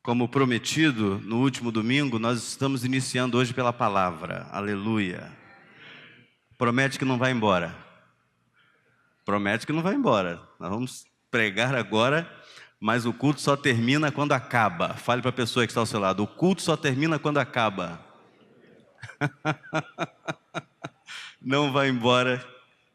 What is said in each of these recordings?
Como prometido no último domingo, nós estamos iniciando hoje pela palavra. Aleluia. Promete que não vai embora. Promete que não vai embora. Nós vamos pregar agora, mas o culto só termina quando acaba. Fale para a pessoa que está ao seu lado: o culto só termina quando acaba. Não vai embora,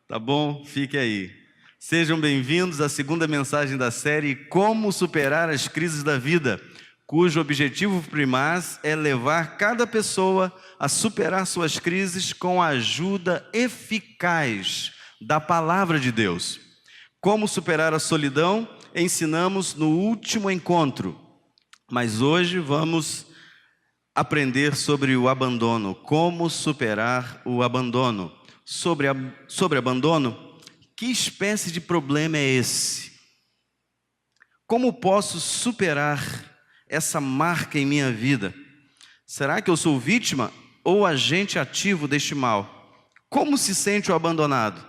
tá bom? Fique aí. Sejam bem-vindos à segunda mensagem da série Como Superar as Crises da Vida, cujo objetivo primaz é levar cada pessoa a superar suas crises com a ajuda eficaz da Palavra de Deus. Como superar a solidão, ensinamos no último encontro, mas hoje vamos aprender sobre o abandono. Como superar o abandono? Sobre abandono, que espécie de problema é esse? Como posso superar essa marca em minha vida? Será que eu sou vítima ou agente ativo deste mal? Como se sente o abandonado?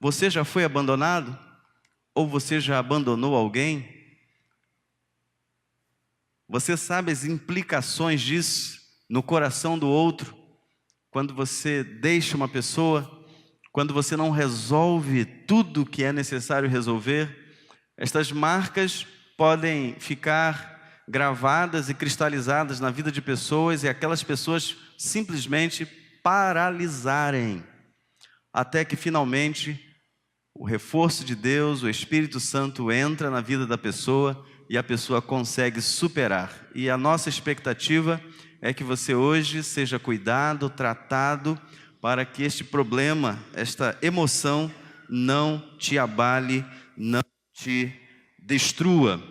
Você já foi abandonado? Ou você já abandonou alguém? Você sabe as implicações disso no coração do outro? Quando você deixa uma pessoa, quando você não resolve tudo o que é necessário resolver, estas marcas podem ficar gravadas e cristalizadas na vida de pessoas e aquelas pessoas simplesmente paralisarem, até que finalmente o reforço de Deus, o Espírito Santo entra na vida da pessoa e a pessoa consegue superar. E a nossa expectativa é que você hoje seja cuidado, tratado, para que este problema, esta emoção não te abale, não te destrua.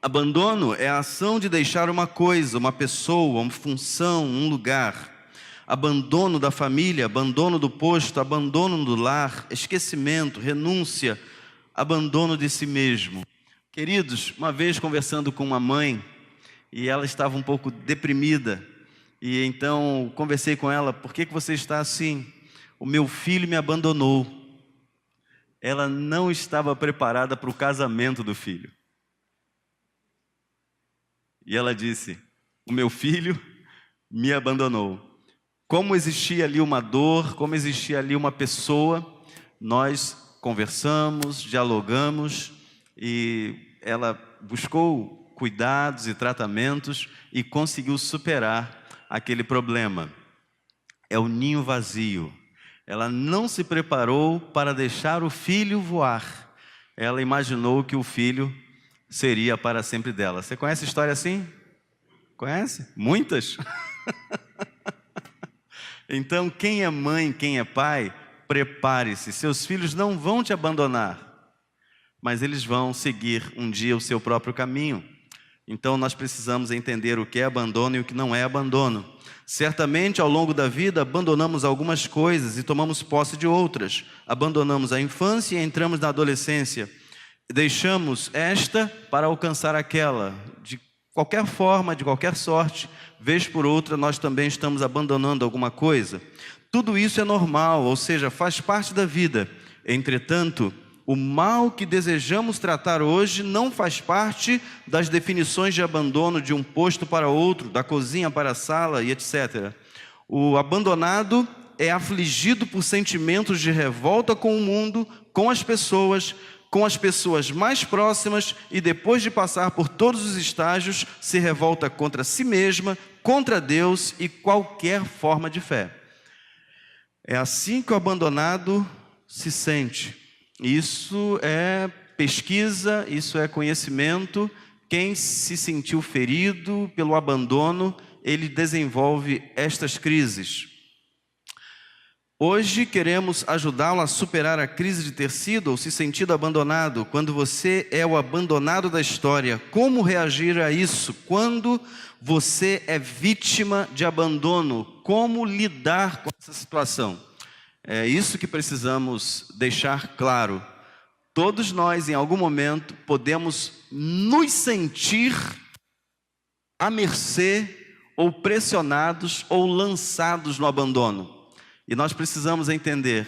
Abandono é a ação de deixar uma coisa, uma pessoa, uma função, um lugar. Abandono da família, abandono do posto, abandono do lar, esquecimento, renúncia, abandono de si mesmo. Queridos, uma vez conversando com uma mãe, e ela estava um pouco deprimida, e então conversei com ela: por que você está assim? O meu filho me abandonou. Ela não estava preparada para o casamento do filho. E ela disse: o meu filho me abandonou. Como existia ali uma dor, como existia ali uma pessoa, nós conversamos, dialogamos, e ela buscou cuidados e tratamentos e conseguiu superar aquele problema. É o ninho vazio. Ela não se preparou para deixar o filho voar. Ela imaginou que o filho seria para sempre dela. Você conhece história assim? Conhece? Muitas? Então, quem é mãe, quem é pai, prepare-se. Seus filhos não vão te abandonar, mas eles vão seguir um dia o seu próprio caminho. Então, nós precisamos entender o que é abandono e o que não é abandono. Certamente, ao longo da vida, abandonamos algumas coisas e tomamos posse de outras. Abandonamos a infância e entramos na adolescência. Deixamos esta para alcançar aquela. De qualquer forma, de qualquer sorte, vez por outra, nós também estamos abandonando alguma coisa. Tudo isso é normal, ou seja, faz parte da vida. Entretanto, o mal que desejamos tratar hoje não faz parte das definições de abandono de um posto para outro, da cozinha para a sala e etc. O abandonado é afligido por sentimentos de revolta com o mundo, com as pessoas mais próximas, e depois de passar por todos os estágios, se revolta contra si mesma, contra Deus e qualquer forma de fé. É assim que o abandonado se sente. Isso é pesquisa, isso é conhecimento. Quem se sentiu ferido pelo abandono, ele desenvolve estas crises. Hoje queremos ajudá-lo a superar a crise de ter sido ou se sentido abandonado. Quando você é o abandonado da história, como reagir a isso? Quando você é vítima de abandono, como lidar com essa situação? É isso que precisamos deixar claro. Todos nós, em algum momento, podemos nos sentir à mercê, ou pressionados, ou lançados no abandono. E nós precisamos entender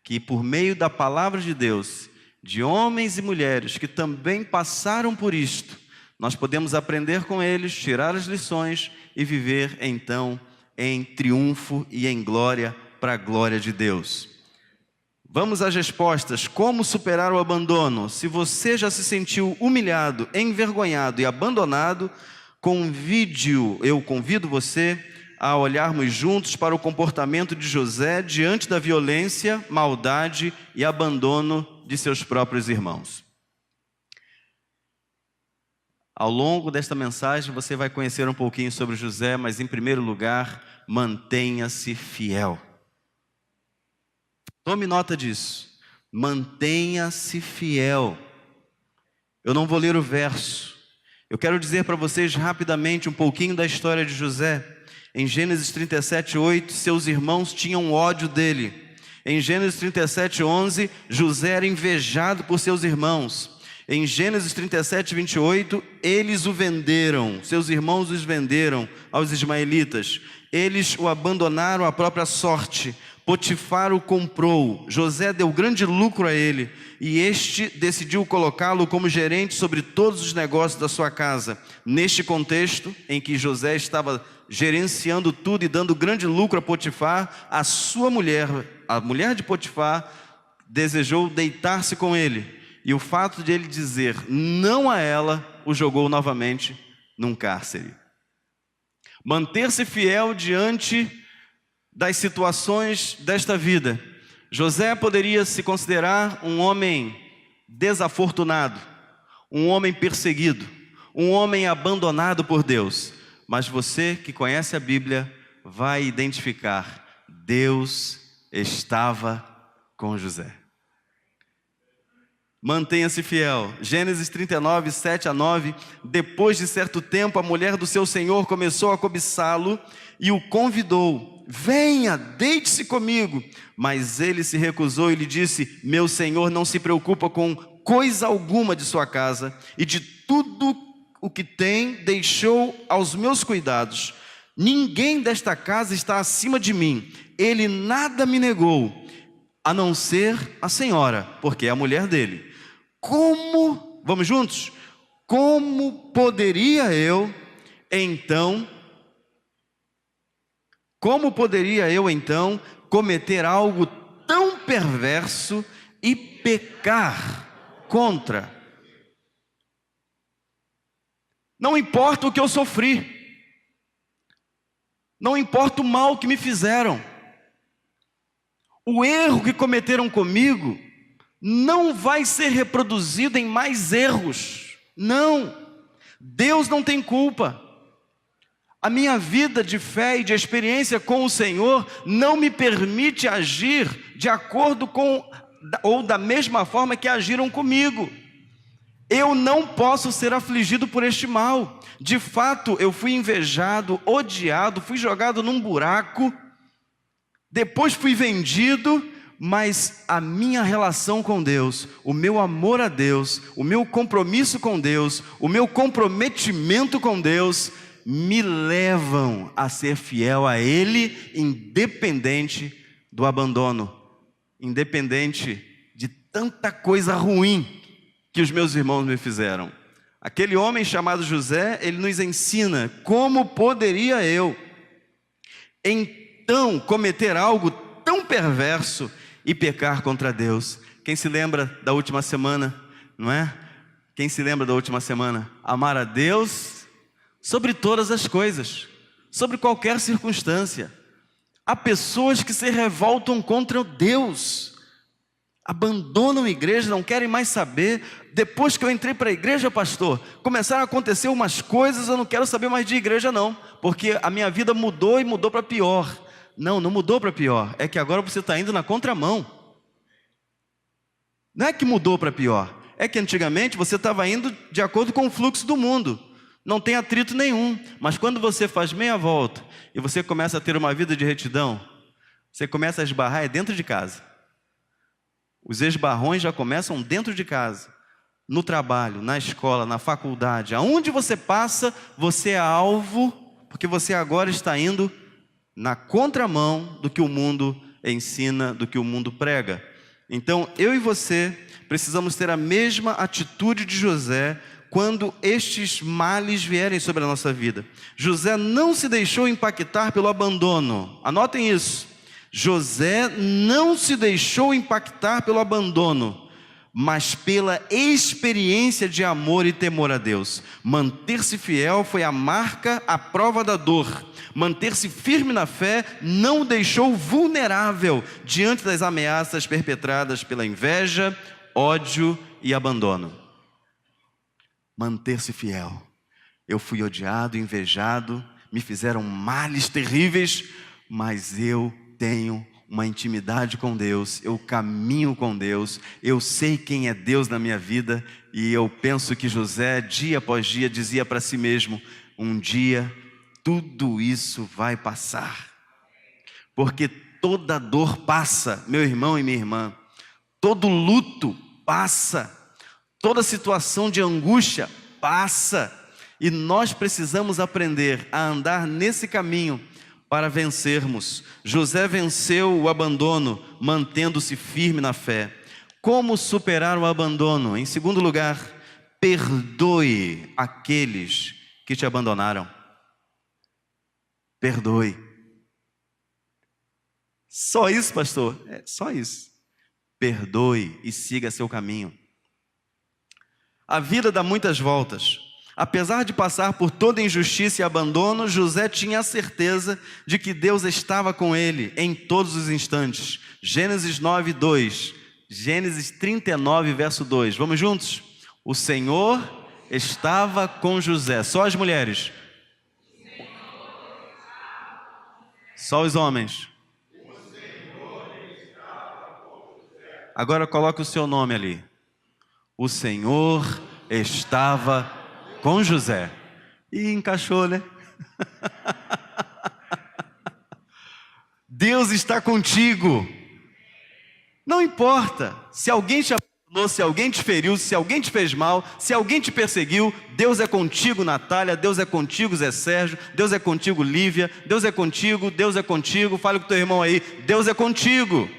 que, por meio da palavra de Deus, de homens e mulheres que também passaram por isto, nós podemos aprender com eles, tirar as lições e viver então em triunfo e em glória para a glória de Deus. Vamos às respostas. Como superar o abandono? Se você já se sentiu humilhado, envergonhado e abandonado, eu convido você a olharmos juntos para o comportamento de José diante da violência, maldade e abandono de seus próprios irmãos. Ao longo desta mensagem você vai conhecer um pouquinho sobre José, mas em primeiro lugar, mantenha-se fiel. Tome nota disso. Mantenha-se fiel. Eu não vou ler o verso. Eu quero dizer para vocês rapidamente um pouquinho da história de José. Em Gênesis 37:8, seus irmãos tinham ódio dele. Em Gênesis 37:11, José era invejado por seus irmãos. Em Gênesis 37:28, eles o venderam, seus irmãos os venderam aos ismaelitas. Eles o abandonaram à própria sorte. Potifar o comprou, José deu grande lucro a ele, e este decidiu colocá-lo como gerente sobre todos os negócios da sua casa. Neste contexto, em que José estava gerenciando tudo e dando grande lucro a Potifar, a sua mulher, a mulher de Potifar, desejou deitar-se com ele, e o fato de ele dizer não a ela, o jogou novamente num cárcere. Manter-se fiel diante das situações desta vida. José poderia se considerar um homem desafortunado, um homem perseguido, um homem abandonado por Deus. Mas você que conhece a Bíblia vai identificar: Deus estava com José. Mantenha-se fiel. Gênesis 39, 7-9. Depois de certo tempo, a mulher do seu senhor começou a cobiçá-lo e o convidou: venha, deite-se comigo. Mas ele se recusou e lhe disse: meu senhor não se preocupa com coisa alguma de sua casa, e de tudo o que tem deixou aos meus cuidados. Ninguém desta casa está acima de mim. Ele nada me negou, a não ser a senhora, porque é a mulher dele. Vamos juntos? Como poderia eu então cometer algo tão perverso e pecar contra? Não importa o que eu sofri, não importa o mal que me fizeram, o erro que cometeram comigo não vai ser reproduzido em mais erros. Não, Deus não tem culpa. A minha vida de fé e de experiência com o Senhor não me permite agir de acordo com, ou da mesma forma que agiram comigo. Eu não posso ser afligido por este mal. De fato, eu fui invejado, odiado, fui jogado num buraco, depois fui vendido, mas a minha relação com Deus, o meu amor a Deus, o meu compromisso com Deus, o meu comprometimento com Deus, me levam a ser fiel a Ele, independente do abandono, independente de tanta coisa ruim que os meus irmãos me fizeram. Aquele homem chamado José, ele nos ensina como poderia eu então cometer algo tão perverso e pecar contra Deus. Quem se lembra da última semana, não é? Quem se lembra da última semana? Amar a Deus sobre todas as coisas, sobre qualquer circunstância. Há pessoas que se revoltam contra Deus, abandonam a igreja, não querem mais saber. Depois que eu entrei para a igreja, pastor, começaram a acontecer umas coisas, eu não quero saber mais de igreja não, porque a minha vida mudou e mudou para pior. Não mudou para pior, é que agora você está indo na contramão. Não é que mudou para pior, é que antigamente você estava indo de acordo com o fluxo do mundo, não tem atrito nenhum. Mas quando você faz meia volta e você começa a ter uma vida de retidão, você começa a esbarrar dentro de casa. Os esbarrões já começam dentro de casa, no trabalho, na escola, na faculdade. Aonde você passa, você é alvo, porque você agora está indo na contramão do que o mundo ensina, do que o mundo prega. Então, eu e você precisamos ter a mesma atitude de José quando estes males vierem sobre a nossa vida. José não se deixou impactar pelo abandono. Anotem isso. José não se deixou impactar pelo abandono, mas pela experiência de amor e temor a Deus. Manter-se fiel foi a marca, a prova da dor. Manter-se firme na fé não o deixou vulnerável diante das ameaças perpetradas pela inveja, ódio e abandono. Manter-se fiel. Eu fui odiado, invejado, me fizeram males terríveis, mas eu tenho uma intimidade com Deus, eu caminho com Deus, eu sei quem é Deus na minha vida, e eu penso que José, dia após dia, dizia para si mesmo: um dia tudo isso vai passar, porque toda dor passa, meu irmão e minha irmã, todo luto passa, toda situação de angústia passa, e nós precisamos aprender a andar nesse caminho para vencermos. José venceu o abandono, mantendo-se firme na fé. Como superar o abandono? Em segundo lugar, perdoe aqueles que te abandonaram. Perdoe. Só isso, pastor? É só isso. Perdoe e siga seu caminho. A vida dá muitas voltas. Apesar de passar por toda injustiça e abandono, José tinha a certeza de que Deus estava com ele em todos os instantes. Gênesis 9, 2. Gênesis 39, verso 2. Vamos juntos? O Senhor estava com José. Só as mulheres. Só os homens. Agora coloque o seu nome ali. O Senhor estava com José. E encaixou, né? Deus está contigo. Não importa se alguém te abandonou, se alguém te feriu, se alguém te fez mal, se alguém te perseguiu, Deus é contigo, Natália, Deus é contigo, Zé Sérgio, Deus é contigo, Lívia, Deus é contigo, Deus é contigo. Fale com o teu irmão aí, Deus é contigo.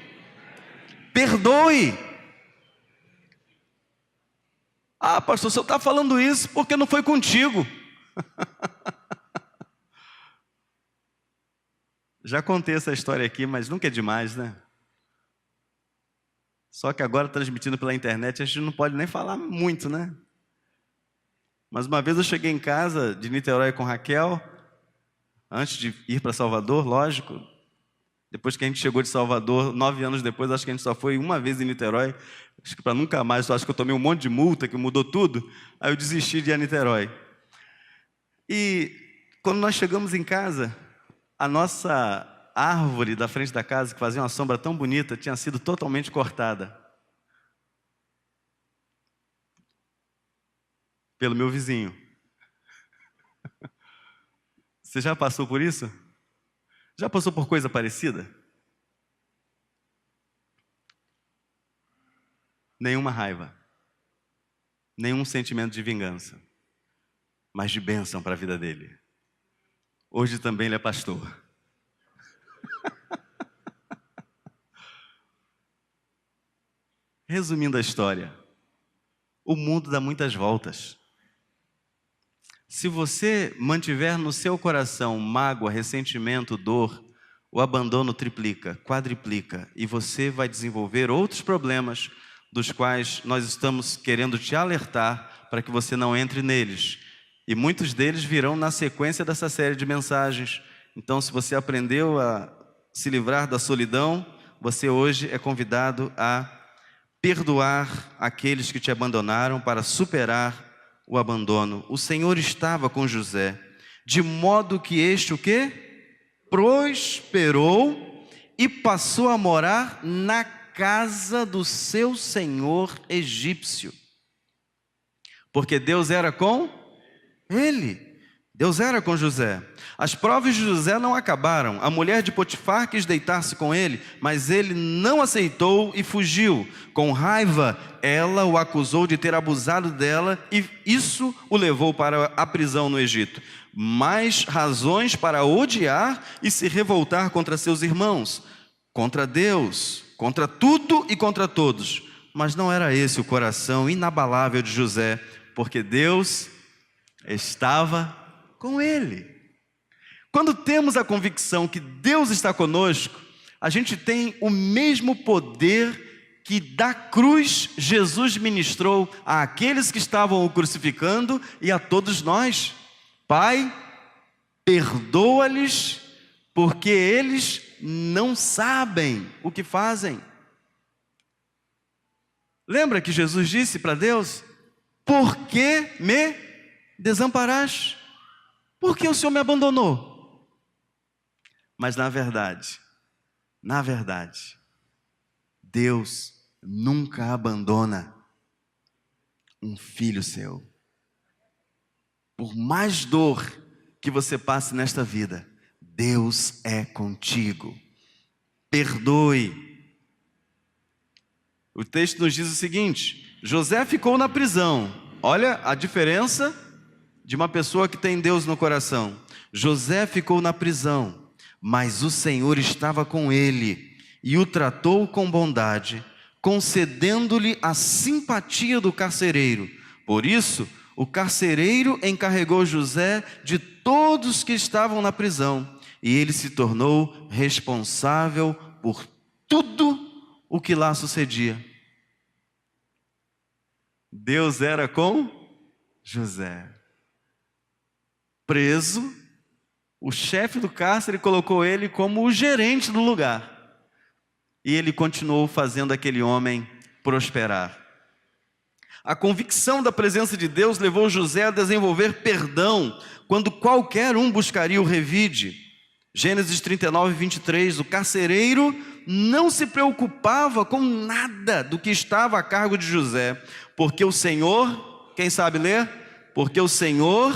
Perdoe. Ah, pastor, o senhor está falando isso porque não foi contigo. Já contei essa história aqui, mas nunca é demais, né? Só que agora, transmitindo pela internet, a gente não pode nem falar muito, né? Mas uma vez eu cheguei em casa de Niterói com Raquel, antes de ir para Salvador, lógico. Depois que a gente chegou de Salvador, 9 anos depois, acho que a gente só foi uma vez em Niterói. Acho que para nunca mais, acho que eu tomei um monte de multa, que mudou tudo. Aí eu desisti de ir a Niterói. E quando nós chegamos em casa, a nossa árvore da frente da casa, que fazia uma sombra tão bonita, tinha sido totalmente cortada pelo meu vizinho. Você já passou por isso? Já passou por coisa parecida? Nenhuma raiva, nenhum sentimento de vingança, mas de bênção para a vida dele. Hoje também ele é pastor. Resumindo a história, o mundo dá muitas voltas. Se você mantiver no seu coração mágoa, ressentimento, dor, o abandono triplica, quadriplica, e você vai desenvolver outros problemas dos quais nós estamos querendo te alertar para que você não entre neles. E muitos deles virão na sequência dessa série de mensagens. Então, se você aprendeu a se livrar da solidão, você hoje é convidado a perdoar aqueles que te abandonaram para superar o abandono. O Senhor estava com José, de modo que este o quê? Prosperou e passou a morar na casa do seu senhor egípcio. Porque Deus era com ele. Deus era com José. As provas de José não acabaram. A mulher de Potifar quis deitar-se com ele, mas ele não aceitou e fugiu. Com raiva, ela o acusou de ter abusado dela e isso o levou para a prisão no Egito. Mais razões para odiar e se revoltar contra seus irmãos, contra Deus, contra tudo e contra todos. Mas não era esse o coração inabalável de José. porque Deus estava com ele. Quando temos a convicção que Deus está conosco, a gente tem o mesmo poder que da cruz Jesus ministrou àqueles que estavam o crucificando e a todos nós. Pai, perdoa-lhes, porque eles não sabem o que fazem. Lembra que Jesus disse para Deus: por que me desamparaste? Por que o Senhor me abandonou? Mas na verdade, Deus nunca abandona um filho seu. Por mais dor que você passe nesta vida, Deus é contigo. Perdoe. O texto nos diz o seguinte: José ficou na prisão. Olha a diferença de uma pessoa que tem Deus no coração. José ficou na prisão, mas o Senhor estava com ele e o tratou com bondade, concedendo-lhe a simpatia do carcereiro. Por isso, o carcereiro encarregou José de todos que estavam na prisão, e ele se tornou responsável por tudo o que lá sucedia. Deus era com José. Preso, o chefe do cárcere colocou ele como o gerente do lugar. E ele continuou fazendo aquele homem prosperar. A convicção da presença de Deus levou José a desenvolver perdão quando qualquer um buscaria o revide. Gênesis 39, 23, o carcereiro não se preocupava com nada do que estava a cargo de José, porque o Senhor, quem sabe ler? Porque o Senhor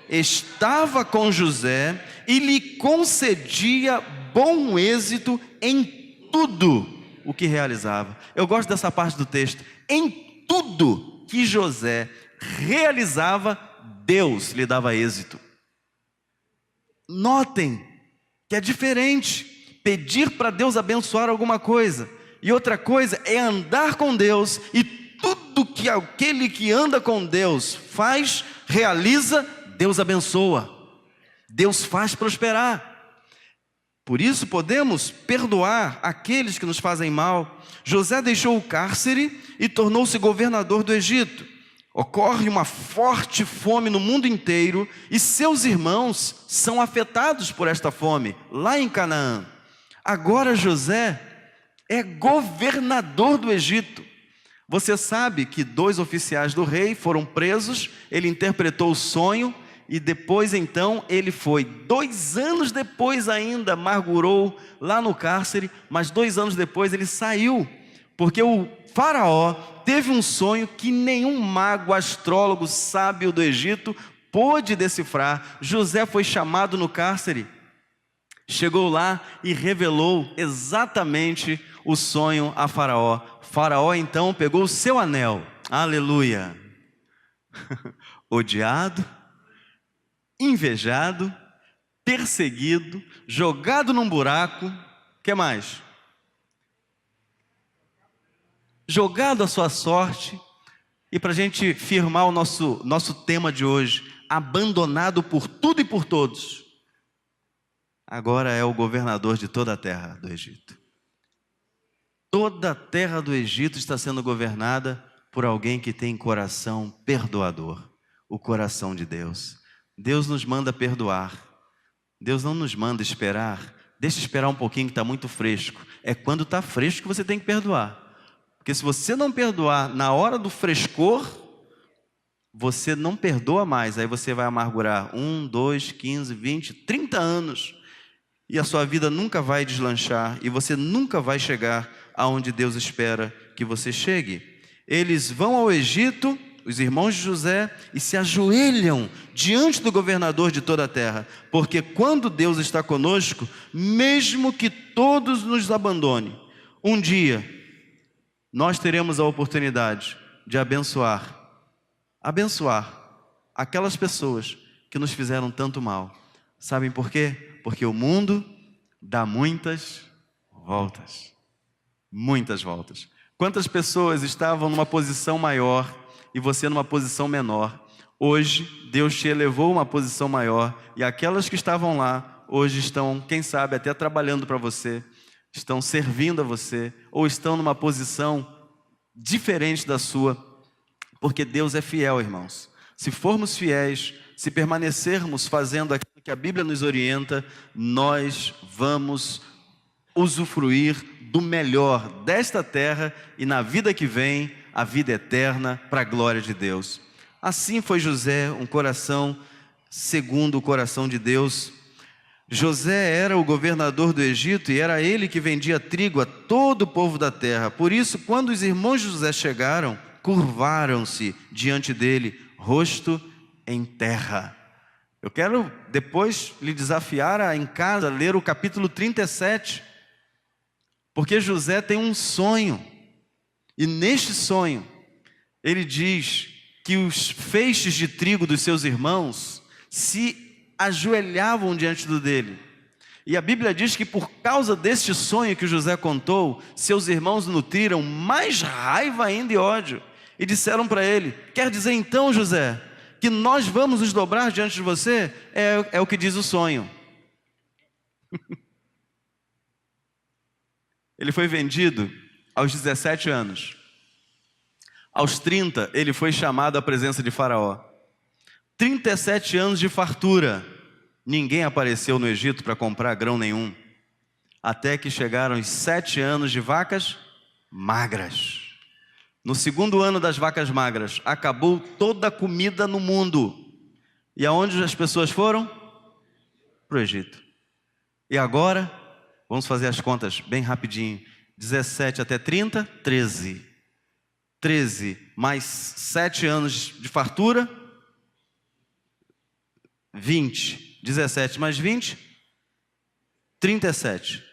estava com José e lhe concedia bom êxito em tudo o que realizava. Eu gosto dessa parte do texto. Em tudo que José realizava, Deus lhe dava êxito. Notem que é diferente pedir para Deus abençoar alguma coisa, e outra coisa é andar com Deus, e tudo que aquele que anda com Deus faz, realiza, Deus abençoa, Deus faz prosperar. Por isso podemos perdoar aqueles que nos fazem mal. José deixou o cárcere e tornou-se governador do Egito. Ocorre uma forte fome no mundo inteiro e seus irmãos são afetados por esta fome, lá em Canaã. Agora José é governador do Egito. Você sabe que 2 oficiais do rei foram presos, ele interpretou o sonho e depois então ele foi, 2 anos depois ainda, amargurou lá no cárcere, mas 2 anos depois ele saiu, porque o faraó teve um sonho que nenhum mago, astrólogo, sábio do Egito pôde decifrar. José foi chamado no cárcere, chegou lá e revelou exatamente o sonho a Faraó. Faraó então pegou o seu anel, aleluia, odiado, invejado, perseguido, jogado num buraco, que mais? Jogado à sua sorte, e para a gente firmar o nosso tema de hoje, abandonado por tudo e por todos, agora é o governador de toda a terra do Egito. Toda a terra do Egito está sendo governada por alguém que tem coração perdoador, o coração de Deus. Deus nos manda perdoar, Deus não nos manda esperar. Deixa esperar um pouquinho que está muito fresco. É quando está fresco que você tem que perdoar. Porque se você não perdoar na hora do frescor, você não perdoa mais. Aí você vai amargurar 1, 2, 15, 20, 30 anos. E a sua vida nunca vai deslanchar. E você nunca vai chegar aonde Deus espera que você chegue. Eles vão ao Egito, os irmãos de José, e se ajoelham diante do governador de toda a terra. Porque quando Deus está conosco, mesmo que todos nos abandonem, um dia nós teremos a oportunidade de abençoar aquelas pessoas que nos fizeram tanto mal. Sabem por quê? Porque o mundo dá muitas voltas. Muitas voltas. Quantas pessoas estavam numa posição maior e você numa posição menor. Hoje, Deus te elevou a uma posição maior, e aquelas que estavam lá, hoje estão, quem sabe, até trabalhando para você, estão servindo a você, ou estão numa posição diferente da sua, porque Deus é fiel, irmãos. Se formos fiéis, se permanecermos fazendo aquilo que a Bíblia nos orienta, nós vamos usufruir do melhor desta terra e na vida que vem, a vida eterna para a glória de Deus. Assim foi José, um coração segundo o coração de Deus. José era o governador do Egito e era ele que vendia trigo a todo o povo da terra. Por isso, quando os irmãos de José chegaram, curvaram-se diante dele, rosto em terra. Eu quero depois lhe desafiar a, em casa, ler o capítulo 37, porque José tem um sonho, e neste sonho, ele diz que os feixes de trigo dos seus irmãos se ajoelhavam diante dele. E a Bíblia diz que por causa deste sonho que José contou, seus irmãos nutriram mais raiva ainda e ódio, e disseram para ele: quer dizer então, José, que nós vamos nos dobrar diante de você? É o que diz o sonho. Ele foi vendido aos 17 anos. Aos 30, ele foi chamado à presença de Faraó. 37 anos de fartura. Ninguém apareceu no Egito para comprar grão nenhum. Até que chegaram os 7 anos de vacas magras. No segundo ano das vacas magras, acabou toda a comida no mundo. E aonde as pessoas foram? Para o Egito. E agora, vamos fazer as contas bem rapidinho. 17 até 30, 13. 13 mais 7 anos de fartura, 20. 17 mais 20, 37.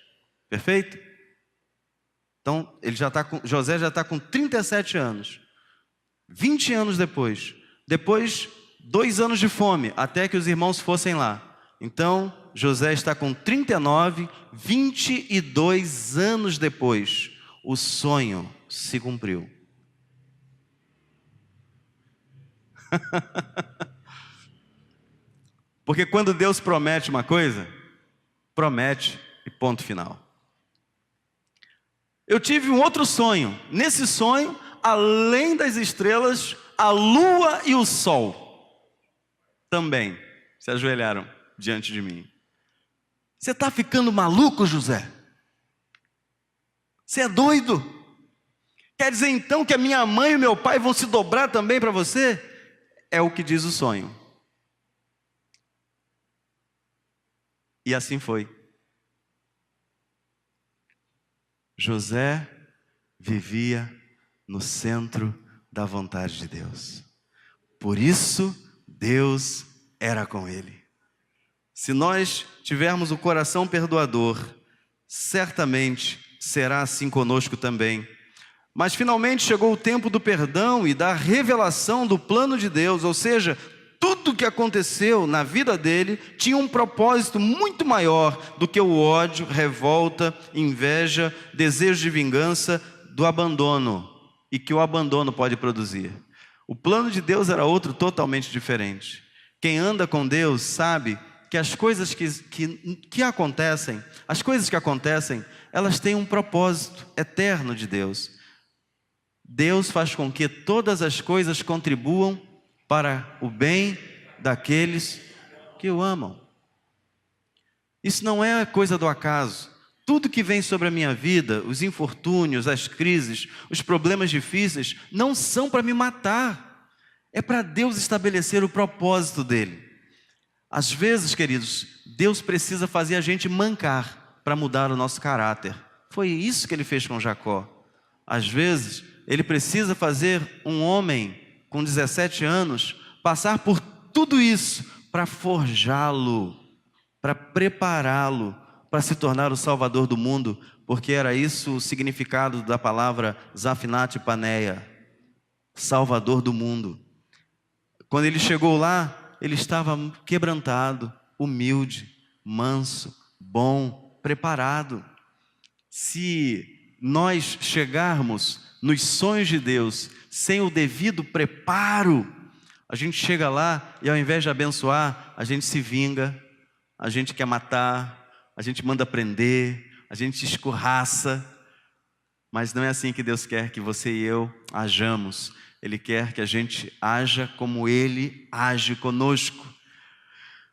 Perfeito? Então, José já está com 37 anos. 20 anos depois. Depois, 2 anos de fome, até que os irmãos fossem lá. Então, José está com 39, 22 anos depois. O sonho se cumpriu. Porque quando Deus promete uma coisa, promete e ponto final. Eu tive um outro sonho. Nesse sonho, além das estrelas, a lua e o sol também se ajoelharam diante de mim. Você está ficando maluco, José? Você é doido? Quer dizer então que a minha mãe e meu pai vão se dobrar também para você? É o que diz o sonho. E assim foi. José vivia no centro da vontade de Deus. Por isso, Deus era com ele. Se nós tivermos o coração perdoador, certamente será assim conosco também. Mas finalmente chegou o tempo do perdão e da revelação do plano de Deus, ou seja, tudo que aconteceu na vida dele tinha um propósito muito maior do que o ódio, revolta, inveja, desejo de vingança, do abandono, e que o abandono pode produzir. O plano de Deus era outro, totalmente diferente. Quem anda com Deus sabe que as coisas que acontecem, elas têm um propósito eterno de Deus. Deus faz com que todas as coisas contribuam para o bem daqueles que o amam. Isso não é coisa do acaso. Tudo que vem sobre a minha vida, os infortúnios, as crises, os problemas difíceis, não são para me matar. É para Deus estabelecer o propósito dele. Às vezes, queridos, Deus precisa fazer a gente mancar para mudar o nosso caráter. Foi isso que ele fez com Jacó. Às vezes, ele precisa fazer um homem com 17 anos passar por tudo isso para forjá-lo, para prepará-lo para se tornar o Salvador do mundo, porque era isso o significado da palavra Zafinat Paneia, Salvador do mundo. Quando ele chegou lá, ele estava quebrantado, humilde, manso, bom, preparado. Se nós chegarmos nos sonhos de Deus sem o devido preparo, a gente chega lá e ao invés de abençoar, a gente se vinga, a gente quer matar, a gente manda prender, a gente escorraça. Mas não é assim que Deus quer que você e eu hajamos. Ele quer que a gente haja como Ele age conosco.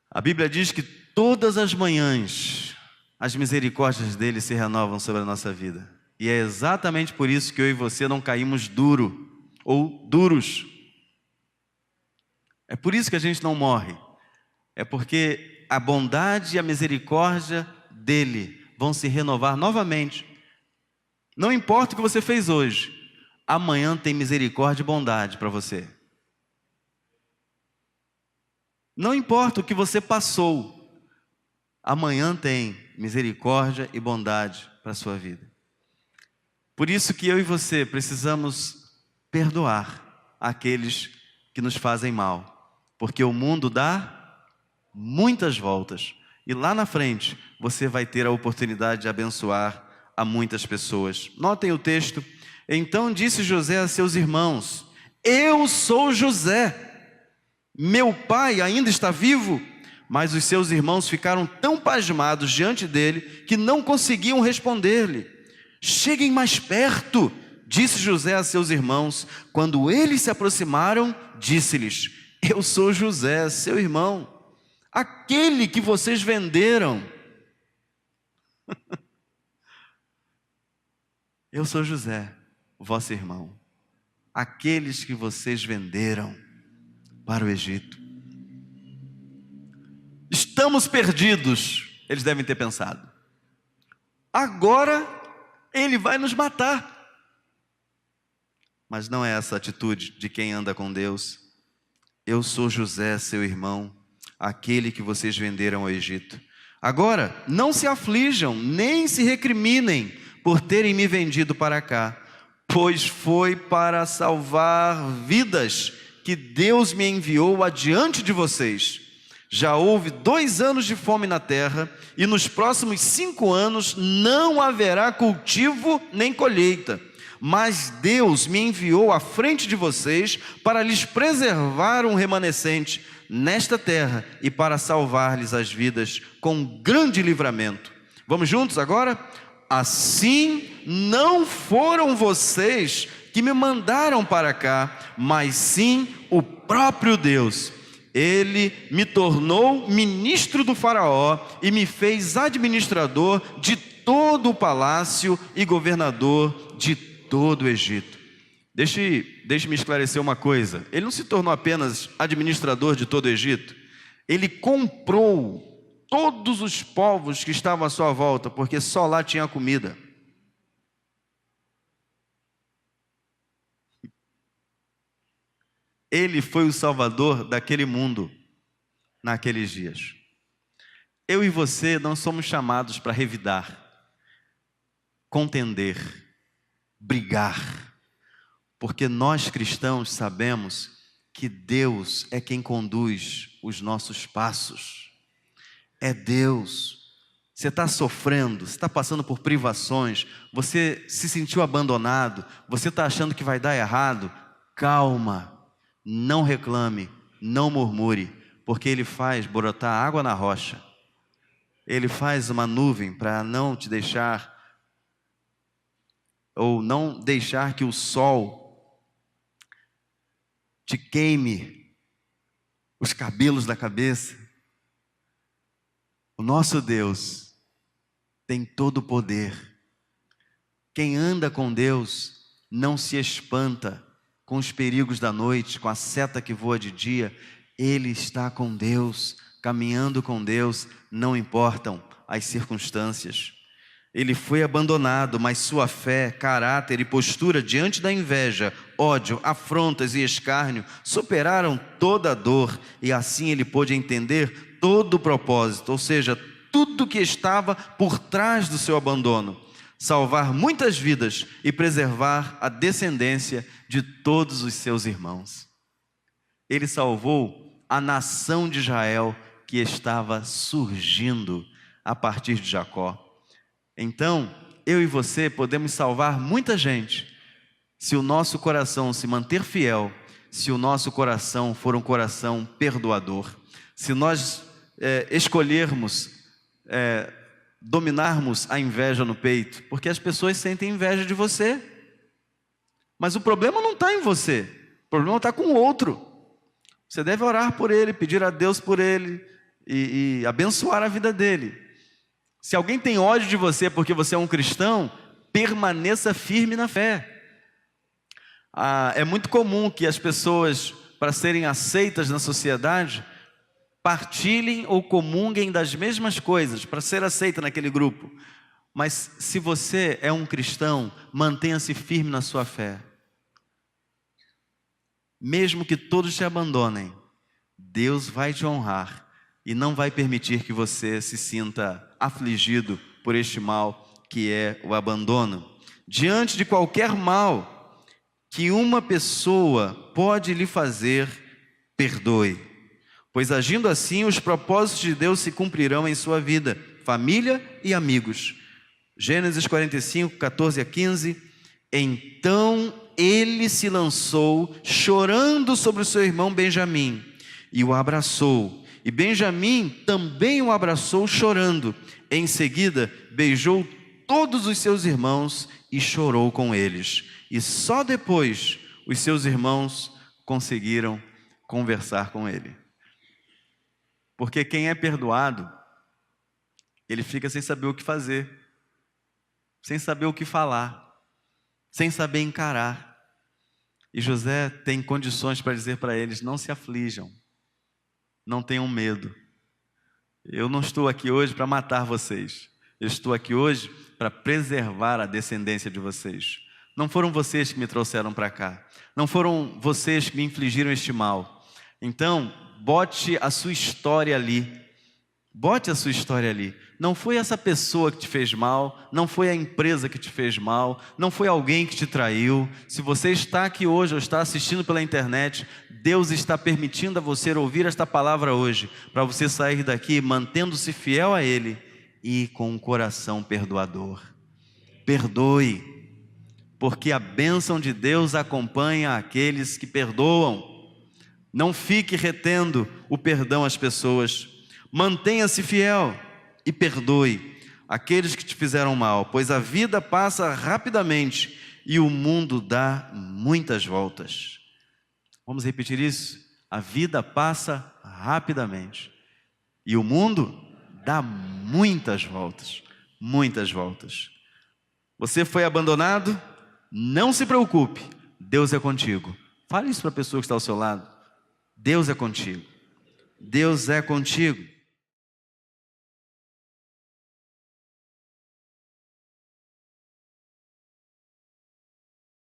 A Bíblia diz que todas as manhãs as misericórdias dele se renovam sobre a nossa vida. E é exatamente por isso que eu e você não caímos duro ou duros. É por isso que a gente não morre. É porque a bondade e a misericórdia dele vão se renovar novamente. Não importa o que você fez hoje, amanhã tem misericórdia e bondade para você. Não importa o que você passou, amanhã tem misericórdia e bondade para a sua vida. Por isso que eu e você precisamos perdoar aqueles que nos fazem mal, porque o mundo dá muitas voltas, e lá na frente você vai ter a oportunidade de abençoar a muitas pessoas. Notem o texto. Então disse José a seus irmãos: eu sou José, meu pai ainda está vivo? Mas os seus irmãos ficaram tão pasmados diante dele que não conseguiam responder-lhe. Cheguem mais perto, disse José a seus irmãos. Quando eles se aproximaram, disse-lhes: eu sou José, seu irmão, aquele que vocês venderam. Eu sou José, vosso irmão, aqueles que vocês venderam para o Egito. Estamos perdidos, eles devem ter pensado. Agora ele vai nos matar. Mas não é essa a atitude de quem anda com Deus. Eu sou José, seu irmão, aquele que vocês venderam ao Egito. Agora, não se aflijam, nem se recriminem por terem me vendido para cá, pois foi para salvar vidas que Deus me enviou adiante de vocês. Já houve 2 anos de fome na terra, e nos próximos 5 anos não haverá cultivo nem colheita. Mas Deus me enviou à frente de vocês para lhes preservar um remanescente nesta terra e para salvar-lhes as vidas com grande livramento. Vamos juntos agora? Assim não foram vocês que me mandaram para cá, mas sim o próprio Deus. Ele me tornou ministro do faraó e me fez administrador de todo o palácio e governador de todo o Egito. Deixe-me esclarecer uma coisa. Ele não se tornou apenas administrador de todo o Egito. Ele comprou todos os povos que estavam à sua volta, porque só lá tinha comida. Ele foi o salvador daquele mundo naqueles dias. Eu e você não somos chamados para revidar, contender, brigar, porque nós cristãos sabemos que Deus é quem conduz os nossos passos. É Deus. Você está sofrendo, você está passando por privações, você se sentiu abandonado, você está achando que vai dar errado. Calma. Não reclame, não murmure, porque Ele faz brotar água na rocha. Ele faz uma nuvem para não te deixar, ou não deixar que o sol te queime os cabelos da cabeça. O nosso Deus tem todo o poder. Quem anda com Deus não se espanta com os perigos da noite, com a seta que voa de dia. Ele está com Deus, caminhando com Deus, não importam as circunstâncias. Ele foi abandonado, mas sua fé, caráter e postura diante da inveja, ódio, afrontas e escárnio superaram toda a dor, e assim ele pôde entender todo o propósito, ou seja, tudo que estava por trás do seu abandono. Salvar muitas vidas e preservar a descendência de todos os seus irmãos. Ele salvou a nação de Israel que estava surgindo a partir de Jacó. Então, eu e você podemos salvar muita gente se o nosso coração se manter fiel, se o nosso coração for um coração perdoador, se nós escolhermos dominarmos a inveja no peito, porque as pessoas sentem inveja de você, mas o problema não está em você, o problema está com o outro. Você deve orar por ele, pedir a Deus por ele e abençoar a vida dele. Se alguém tem ódio de você porque você é um cristão, permaneça firme na fé. É muito comum que as pessoas, para serem aceitas na sociedade, partilhem ou comunguem das mesmas coisas, para ser aceita naquele grupo. Mas se você é um cristão, mantenha-se firme na sua fé. Mesmo que todos te abandonem, Deus vai te honrar e não vai permitir que você se sinta afligido por este mal que é o abandono. Diante de qualquer mal que uma pessoa pode lhe fazer, perdoe, pois agindo assim os propósitos de Deus se cumprirão em sua vida, família e amigos. Gênesis 45, 14 a 15. Então ele se lançou chorando sobre o seu irmão Benjamim e o abraçou, e Benjamim também o abraçou chorando. Em seguida beijou todos os seus irmãos e chorou com eles. E só depois os seus irmãos conseguiram conversar com ele. Porque quem é perdoado, ele fica sem saber o que fazer, sem saber o que falar, sem saber encarar. E José tem condições para dizer para eles: não se aflijam, não tenham medo. Eu não estou aqui hoje para matar vocês, eu estou aqui hoje para preservar a descendência de vocês. Não foram vocês que me trouxeram para cá, não foram vocês que me infligiram este mal. Então, bote a sua história ali, bote a sua história ali. Não foi essa pessoa que te fez mal, não foi a empresa que te fez mal, não foi alguém que te traiu. Se você está aqui hoje ou está assistindo pela internet, Deus está permitindo a você ouvir esta palavra hoje, para você sair daqui mantendo-se fiel a Ele e com um coração perdoador. Perdoe, porque a bênção de Deus acompanha aqueles que perdoam. Não fique retendo o perdão às pessoas. Mantenha-se fiel e perdoe aqueles que te fizeram mal, pois a vida passa rapidamente e o mundo dá muitas voltas. Vamos repetir isso? A vida passa rapidamente e o mundo dá muitas voltas, muitas voltas. Você foi abandonado? Não se preocupe, Deus é contigo. Fale isso para a pessoa que está ao seu lado. Deus é contigo. Deus é contigo.